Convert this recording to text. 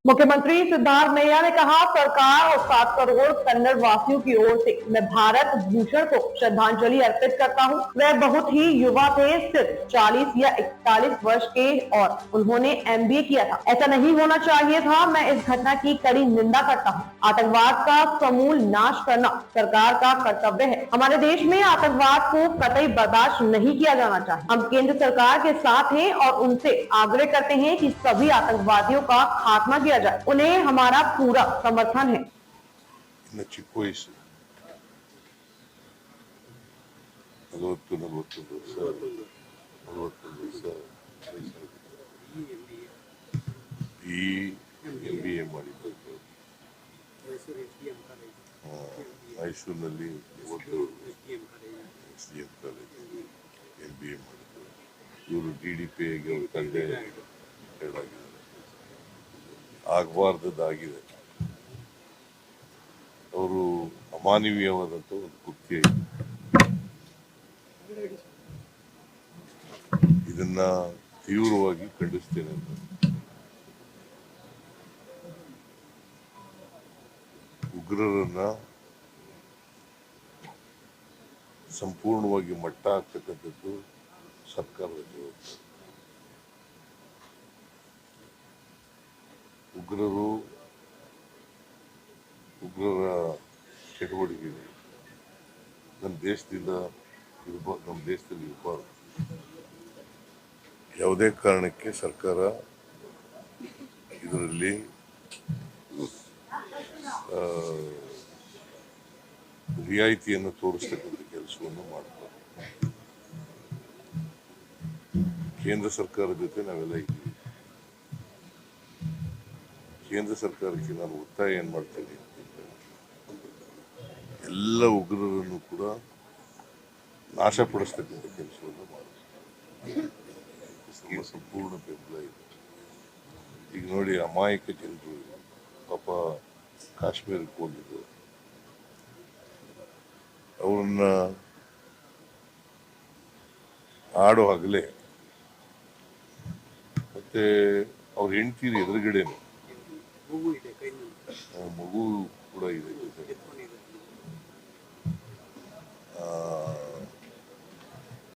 मुख्यमंत्री सिद्धारमैया ने कहा, सरकार और 7 करोड़ कन्नड़ वासियों की ओर से मैं भारत भूषण को श्रद्धांजलि अर्पित करता हूं। वह बहुत ही युवा थे, सिर्फ 40 या 41 वर्ष के, और उन्होंने MBA किया था। ऐसा नहीं होना चाहिए था। मैं इस घटना की कड़ी निंदा करता हूं। आतंकवाद का समूल नाश करना सरकार का कर्तव्य है। हमारे देश में आतंकवाद को कतई बर्दाश्त नहीं किया जाना चाहिए। हम केंद्र सरकार के साथ हैं और उनसे आग्रह करते हैं कि सभी आतंकवादियों का खात्मा किया जाए। उन्हें हमारा पूरा समर्थन है। ಮೈಸೂರಿನಲ್ಲಿ SDM ಕಾಲೇಜಲ್ಲಿ MBA ಮಾಡಿದ್ರು. ಇವರು DDPಗೆ ಅವ್ರ ತಂದೆ ಹೇಳಾಗಿದ್ದಾರೆ. ಆಗಬಾರ್ದಾಗಿದೆ. ಅವರು ಅಮಾನವೀಯವಾದಂಥ ಒಂದು ಕೃತ್ಯ ಇದೆ. ಇದನ್ನ ತೀವ್ರವಾಗಿ ಖಂಡಿಸ್ತೇನೆ ಅಂತ. ಉಗ್ರರನ್ನ ಸಂಪೂರ್ಣವಾಗಿ ಮಟ್ಟ ಹಾಕ್ತಕ್ಕಂಥದ್ದು ಸರ್ಕಾರದ ಜವಾಬ್ದಾರಿ. ಉಗ್ರರ ಚಟುವಟಿಕೆಗಳು ನಮ್ಮ ದೇಶದಲ್ಲಿ ಇರಬಾರ್ದು. ಯಾವುದೇ ಕಾರಣಕ್ಕೆ ಸರ್ಕಾರ ಇದರಲ್ಲಿ ರಿಯಾಯಿತಿಯನ್ನು ತೋರಿಸ್ತಕ್ಕಂಥ ಕೆಲಸವನ್ನು ಮಾಡ್ತಾರೆ. ಕೇಂದ್ರ ಸರ್ಕಾರದ ಜೊತೆ ನಾವೆಲ್ಲ ಇದ್ದೀವಿ. ಕೇಂದ್ರ ಸರ್ಕಾರಕ್ಕೆ ನಾನು ಒತ್ತಾಯ ಏನ್ ಮಾಡ್ತೇನೆ ಅಂತಂದ್ರೆ, ಎಲ್ಲ ಉಗ್ರರನ್ನು ಕೂಡ ನಾಶಪಡಿಸ್ತಕ್ಕಂಥ ಕೆಲಸವನ್ನು ಮಾಡುತ್ತೆ. ಸಂಪೂರ್ಣ ಬೆಂಬಲ ಇದೆ. ಈಗ ನೋಡಿ, ಅಮಾಯಕ ಜನರು ಪಾಪ ಕಾಶ್ಮೀರಕ್ಕೆ ಹೋಗಿದ್ದು, ಅವ್ರನ್ನ ಆಡೋ ಹಗಲೇ ಮತ್ತೆ ಅವ್ರ ಹೆಂಡ್ತೀರಿ ಎದುರುಗಡೆನೆ ಮಗು ಕೂಡ ಇದೆ.